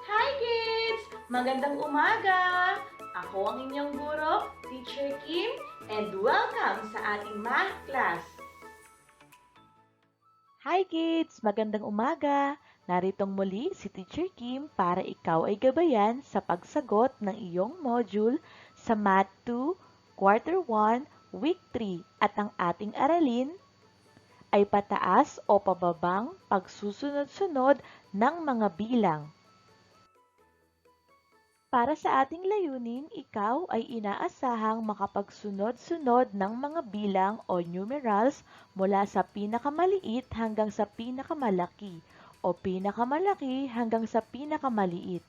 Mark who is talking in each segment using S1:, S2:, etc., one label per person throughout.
S1: Hi kids! Magandang umaga! Ako ang inyong guro, Teacher Kim, and welcome sa ating math class.
S2: Hi kids! Magandang umaga! Naritong muli si Teacher Kim para ikaw ay gabayan sa pagsagot ng iyong module sa Math 2, Quarter 1, Week 3 at ang ating aralin ay pataas o pababang pagsusunod-sunod ng mga bilang. Para sa ating layunin, ikaw ay inaasahang makapagsunod-sunod ng mga bilang o numerals mula sa pinakamaliit hanggang sa pinakamalaki o pinakamalaki hanggang sa pinakamaliit.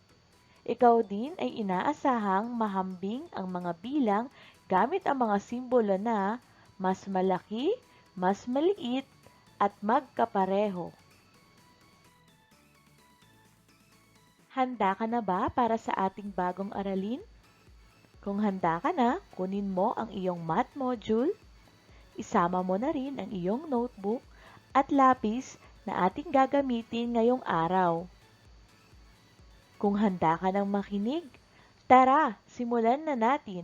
S2: Ikaw din ay inaasahang mahambing ang mga bilang gamit ang mga simbolo na mas malaki, mas maliit, at magkapareho. Handa ka na ba para sa ating bagong aralin? Kung handa ka na, kunin mo ang iyong math module, isama mo na rin ang iyong notebook at lapis na ating gagamitin ngayong araw. Kung handa ka nang makinig, tara, simulan na natin.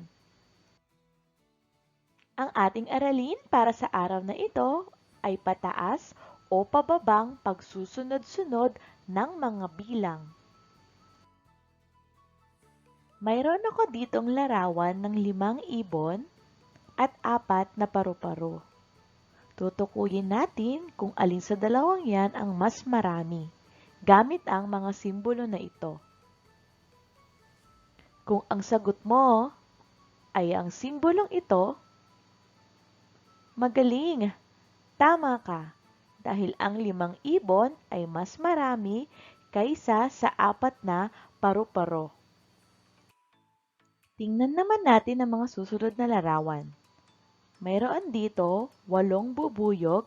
S2: Ang ating aralin para sa araw na ito ay pataas o pababang pagsusunod-sunod ng mga bilang. Mayroon ako ditong larawan ng 5 ibon at 4 na paru-paro. Tutukuyin natin kung alin sa dalawang yan ang mas marami, gamit ang mga simbolo na ito. Kung ang sagot mo ay ang simbolong ito, magaling! Tama ka, dahil ang 5 ibon ay mas marami kaysa sa 4 na paru-paro. Tingnan naman natin ang mga susunod na larawan. Mayroon dito 8 bubuyog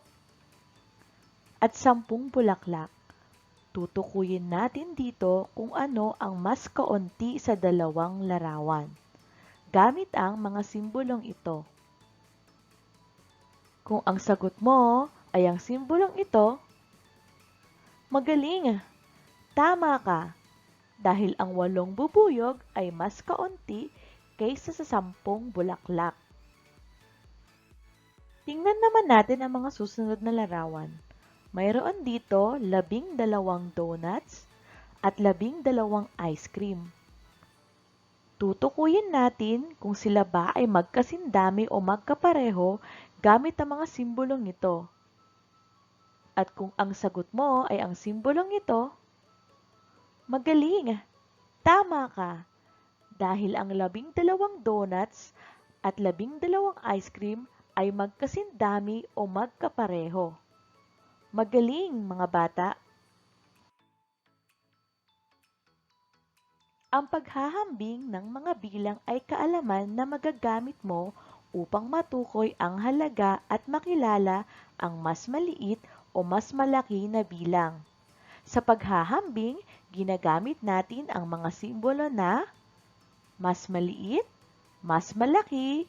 S2: at 10 bulaklak. Tutukuyin natin dito kung ano ang mas kaunti sa dalawang larawan, gamit ang mga simbolong ito. Kung ang sagot mo ay ang simbolong ito, magaling! Tama ka, dahil ang 8 bubuyog ay mas kaunti kaysa sa 10 bulaklak. Tingnan naman natin ang mga susunod na larawan. Mayroon dito 12 donuts at 12 ice cream. Tutukuyin natin kung sila ba ay magkasindami o magkapareho gamit ang mga simbolong ito. At kung ang sagot mo ay ang simbolong ito, magaling! Tama ka! Dahil ang 12 donuts at 12 ice cream ay magkasindami o magkapareho. Magaling, mga bata! Ang paghahambing ng mga bilang ay kaalaman na magagamit mo upang matukoy ang halaga at makilala ang mas maliit o mas malaki na bilang. Sa paghahambing, ginagamit natin ang mga simbolo na mas maliit, mas malaki,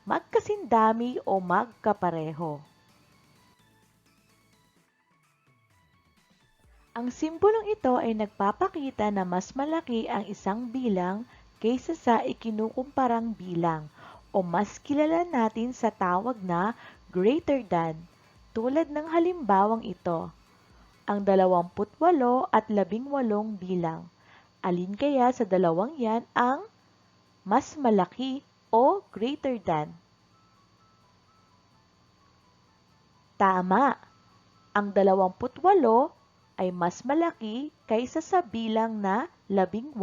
S2: magkasindami o magkapareho. Ang simbolong ito ay nagpapakita na mas malaki ang isang bilang kaysa sa ikinukumparang bilang o mas kilala natin sa tawag na greater than, tulad ng halimbawang ito, ang 28 at 18 bilang. Alin kaya sa dalawang yan ang mas malaki o greater than? Tama! Ang 28 ay mas malaki kaysa sa bilang na 18.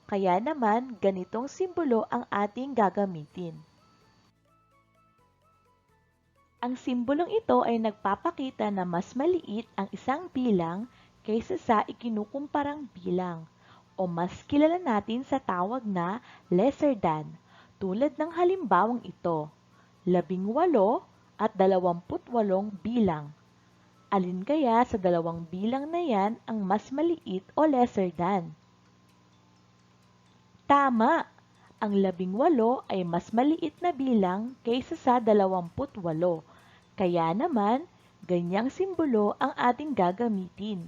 S2: Kaya naman ganitong simbolo ang ating gagamitin. Ang simbolong ito ay nagpapakita na mas maliit ang isang bilang kaysa sa ikinukumparang bilang o mas kilala natin sa tawag na lesser than, tulad ng halimbawang ito, 18 at 28 bilang. Alin kaya sa dalawang bilang na yan ang mas maliit o lesser than? Tama! Ang 18 ay mas maliit na bilang kaysa sa 28. Kaya naman, ganyang simbolo ang ating gagamitin.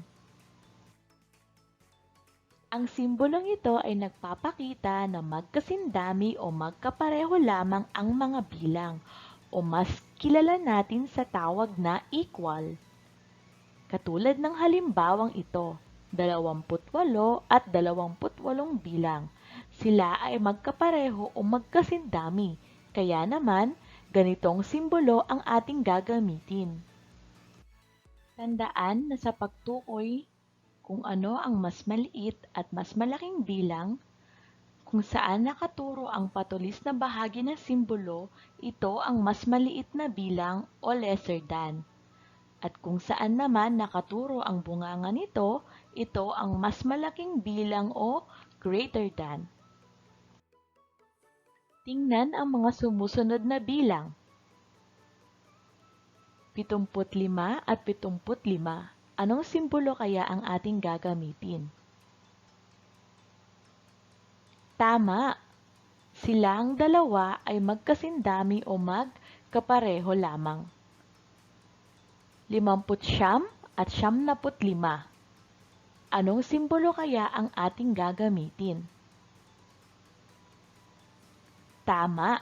S2: Ang simbolong ito ay nagpapakita na magkasindami o magkapareho lamang ang mga bilang o mas kilala natin sa tawag na equal. Katulad ng halimbawang ito, 28 at 28 bilang. Sila ay magkapareho o magkasindami, kaya naman ganitong simbolo ang ating gagamitin. Tandaan na sa pagtukoy kung ano ang mas maliit at mas malaking bilang, kung saan nakaturo ang patulis na bahagi ng simbolo, ito ang mas maliit na bilang o lesser than. At kung saan naman nakaturo ang bunganga nito, ito ang mas malaking bilang o greater than. Tingnan ang mga sumusunod na bilang. 75 at 75. Anong simbolo kaya ang ating gagamitin? Tama! Silang dalawa ay magkasindami o magkapareho lamang. 59 at 75. Anong simbolo kaya ang ating gagamitin? Tama!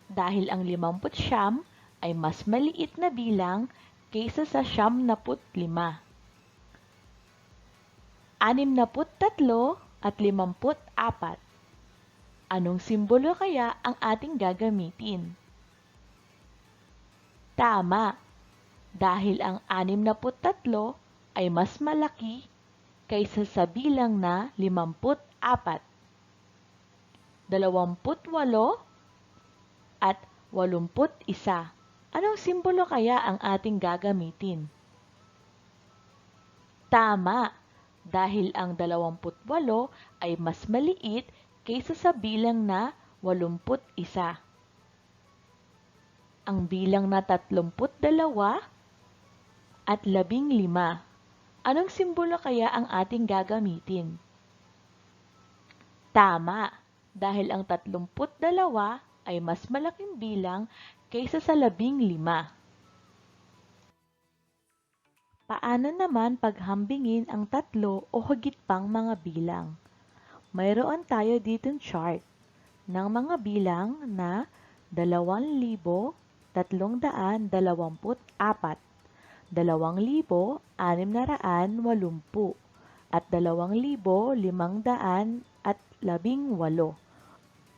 S2: Dahil ang 59 ay mas maliit na bilang kaysa sa 75. 63 at 54. Anong simbolo kaya ang ating gagamitin? Tama! Dahil ang 63 ay mas malaki kaysa sa bilang na 54. 28 at 81. Anong simbolo kaya ang ating gagamitin? Tama! Dahil ang 28 ay mas maliit kaysa sa bilang na 81. Ang bilang na 32 at 15. Anong simbolo kaya ang ating gagamitin? Tama! Dahil ang 32 ay mas malaking bilang kaysa sa 15. Paano naman paghambingin ang tatlo o higit pang mga bilang? Mayroon tayo ditong chart ng mga bilang na 2,324, 2,680, at 2,518.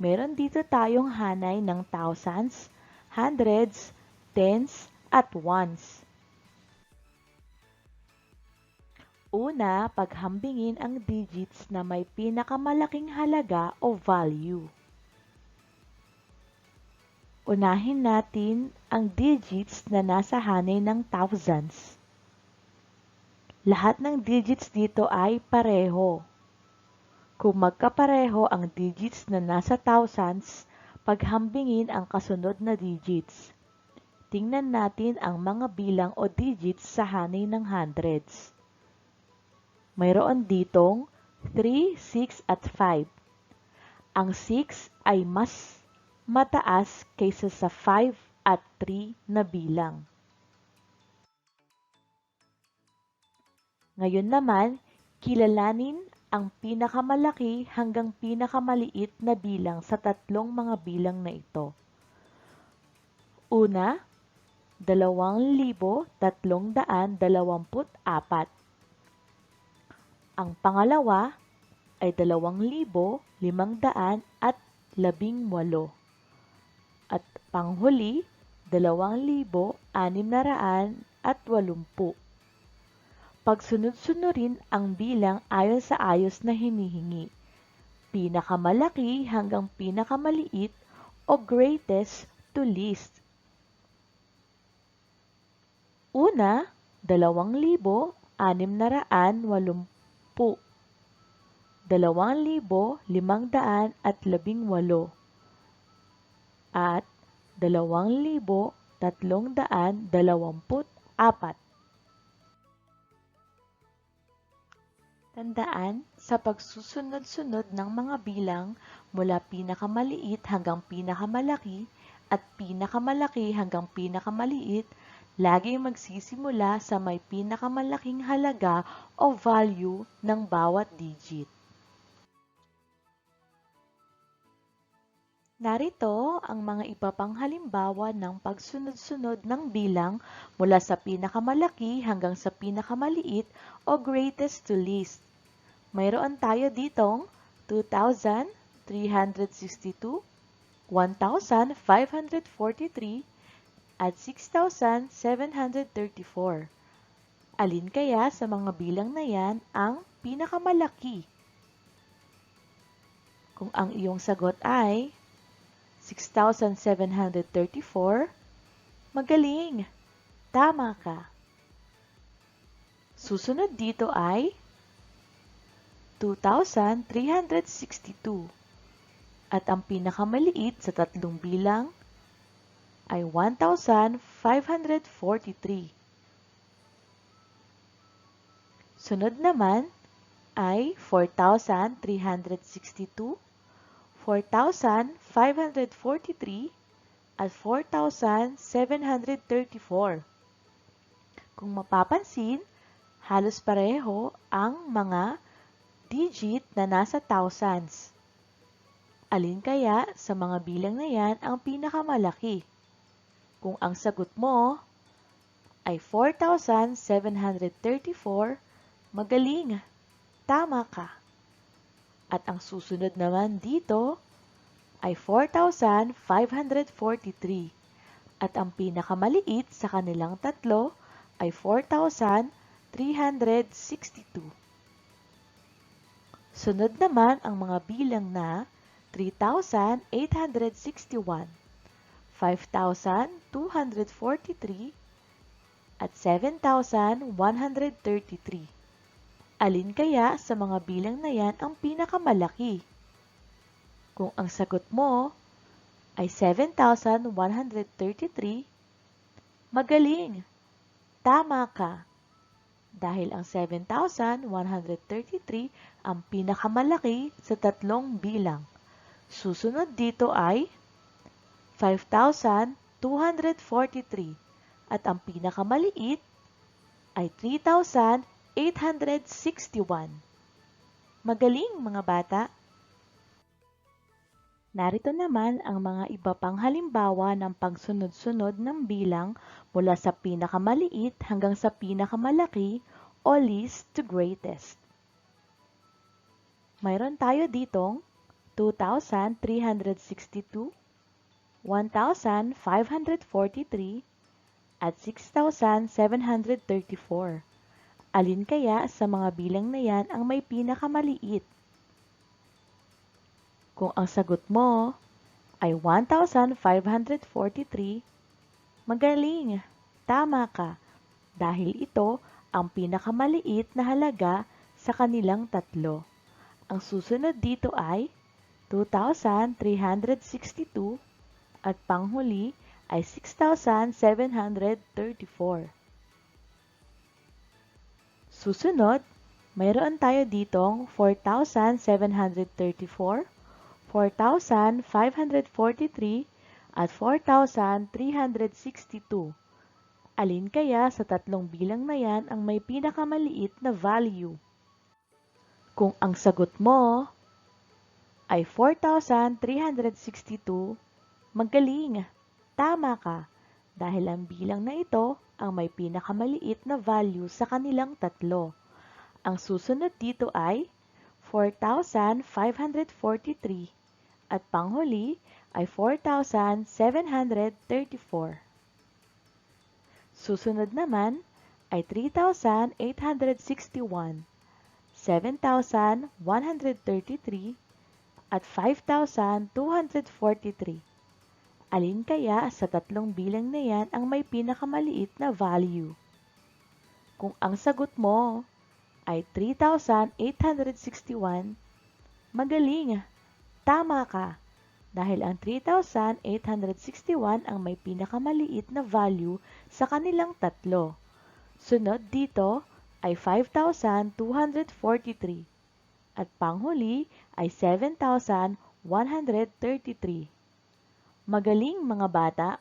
S2: Meron dito tayong hanay ng thousands, hundreds, tens, at ones. Una, paghambingin ang digits na may pinakamalaking halaga o value. Unahin natin ang digits na nasa hanay ng thousands. Lahat ng digits dito ay pareho. Kung magkapareho ang digits na nasa thousands, paghambingin ang kasunod na digits. Tingnan natin ang mga bilang o digits sa hanay ng hundreds. Mayroon ditong 3, 6 at 5. Ang 6 ay mas mataas kaysa sa 5 at 3 na bilang. Ngayon naman, kilalanin ang pinakamalaki hanggang pinakamaliit na bilang sa tatlong mga bilang na ito. Una, 2,324. Ang pangalawa ay 2,518. At panghuli, 2,680. Pagsunod-sunurin ang bilang ayon sa ayos na hinihingi. Pinakamalaki hanggang pinakamaliit o greatest to least. Una, 2,680. 2,518 at 2,324. Tandaan, sa pagsusunod-sunod ng mga bilang mula pinakamaliit hanggang pinakamalaki at pinakamalaki hanggang pinakamaliit, Laging magsisimula sa may pinakamalaking halaga o value ng bawat digit. Narito ang mga iba pang halimbawa ng pagsunod-sunod ng bilang mula sa pinakamalaki hanggang sa pinakamaliit o greatest to least. Mayroon tayo ditong 2,362, 1,543, at 6,734. Alin kaya sa mga bilang na yan ang pinakamalaki? Kung ang iyong sagot ay 6,734, magaling! Tama ka! Susunod dito ay 2,362 at ang pinakamaliit sa tatlong bilang ay 1,543. Sunod naman ay 4,362, 4,543, at 4,734. Kung mapapansin, halos pareho ang mga digit na nasa thousands. Alin kaya sa mga bilang na yan ang pinakamalaki? Kung ang sagot mo ay 4,734, magaling! Tama ka! At ang susunod naman dito ay 4,543 at ang pinakamaliit sa kanilang tatlo ay 4,362. Sunod naman ang mga bilang na 3,861, 5,243, at 7,133. Alin kaya sa mga bilang na yan ang pinakamalaki? Kung ang sagot mo ay 7,133, magaling! Tama ka! Dahil ang 7,133 ang pinakamalaki sa tatlong bilang. Susunod dito ay 5,243 at ang pinakamaliit ay 3,861. Magaling mga bata! Narito naman ang mga iba pang halimbawa ng pagsunod-sunod ng bilang mula sa pinakamaliit hanggang sa pinakamalaki o least to greatest. Mayroon tayo ditong 2,362, 1,543, at 6,734. Alin kaya sa mga bilang na yan ang may pinakamaliit? Kung ang sagot mo ay 1,543, magaling! Tama ka! Dahil ito ang pinakamaliit na halaga sa kanilang tatlo. Ang susunod dito ay 2,362 at panghuli ay 6,734. Susunod, mayroon tayo ditong 4,734, 4,543, at 4,362. Alin kaya sa tatlong bilang na yan ang may pinakamaliit na value? Kung ang sagot mo ay 4,362, magaling! Tama ka! Dahil ang bilang na ito ang may pinakamaliit na value sa kanilang tatlo. Ang susunod dito ay 4,543 at panghuli ay 4,734. Susunod naman ay 3,861, 7,133, at 5,243. Alin kaya sa tatlong bilang na yan ang may pinakamaliit na value? Kung ang sagot mo ay 3,861, magaling! Tama ka! Dahil ang 3,861 ang may pinakamaliit na value sa kanilang tatlo. Sunod dito ay 5,243 at panghuli ay 7,133. Magaling mga bata!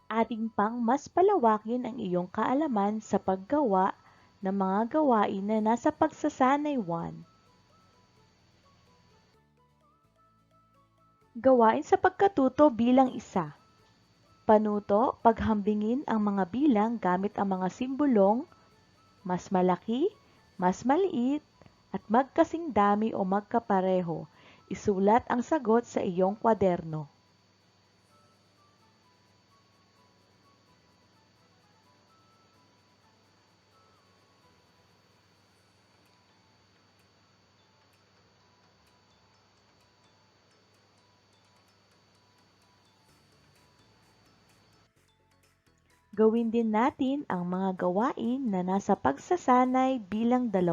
S2: Ating pang mas palawakin ang iyong kaalaman sa paggawa ng mga gawain na nasa pagsasanay 1. Gawain sa pagkatuto bilang isa. Panuto, paghambingin ang mga bilang gamit ang mga simbolong mas malaki, mas maliit, at magkasing dami o magkapareho. Isulat ang sagot sa iyong kwaderno. Gawin din natin ang mga gawain na nasa pagsasanay bilang 2.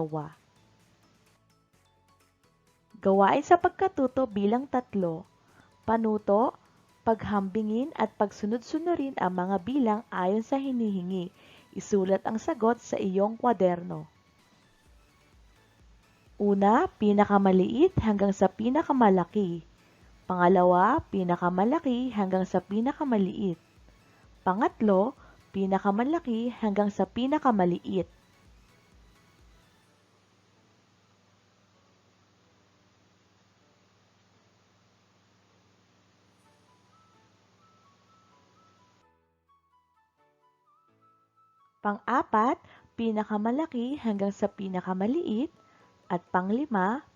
S2: Gawain sa pagkatuto bilang 3. Panuto, paghambingin at pagsunod-sunurin ang mga bilang ayon sa hinihingi. Isulat ang sagot sa iyong kwaderno. Una, pinakamaliit hanggang sa pinakamalaki. Pangalawa, pinakamalaki hanggang sa pinakamaliit. Pangatlo, pinakamalaki hanggang sa pinakamaliit. Pang-apat, pinakamalaki hanggang sa pinakamaliit. At pang-5,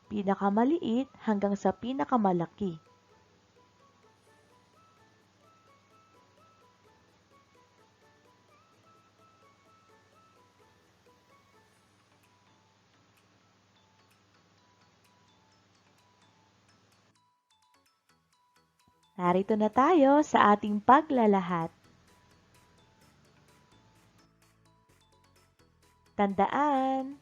S2: pinakamaliit hanggang sa pinakamalaki. Narito na tayo sa ating paglalahat. Tandaan,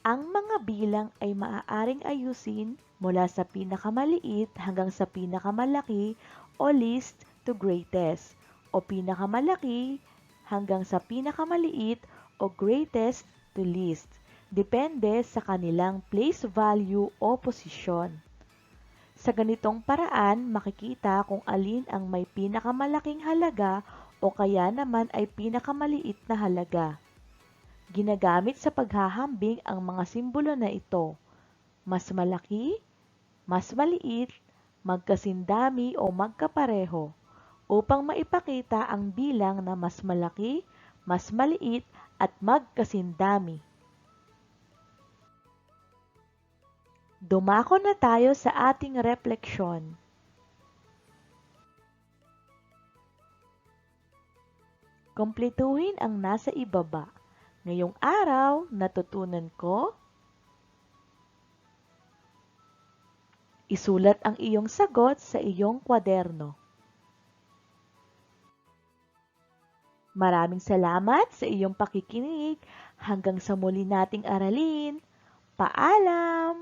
S2: ang mga bilang ay maaaring ayusin mula sa pinakamaliit hanggang sa pinakamalaki o least to greatest o pinakamalaki hanggang sa pinakamaliit o greatest to least. Depende sa kanilang place value o posisyon. Sa ganitong paraan, makikita kung alin ang may pinakamalaking halaga o kaya naman ay pinakamaliit na halaga. Ginagamit sa paghahambing ang mga simbolo na ito: mas malaki, mas maliit, magkasindami o magkapareho, upang maipakita ang bilang na mas malaki, mas maliit at magkasindami. Dumako na tayo sa ating refleksyon. Kumpletuhin ang nasa ibaba. Ngayong araw, natutunan ko. Isulat ang iyong sagot sa iyong kwaderno. Maraming salamat sa iyong pakikinig. Hanggang sa muli nating aralin. Paalam!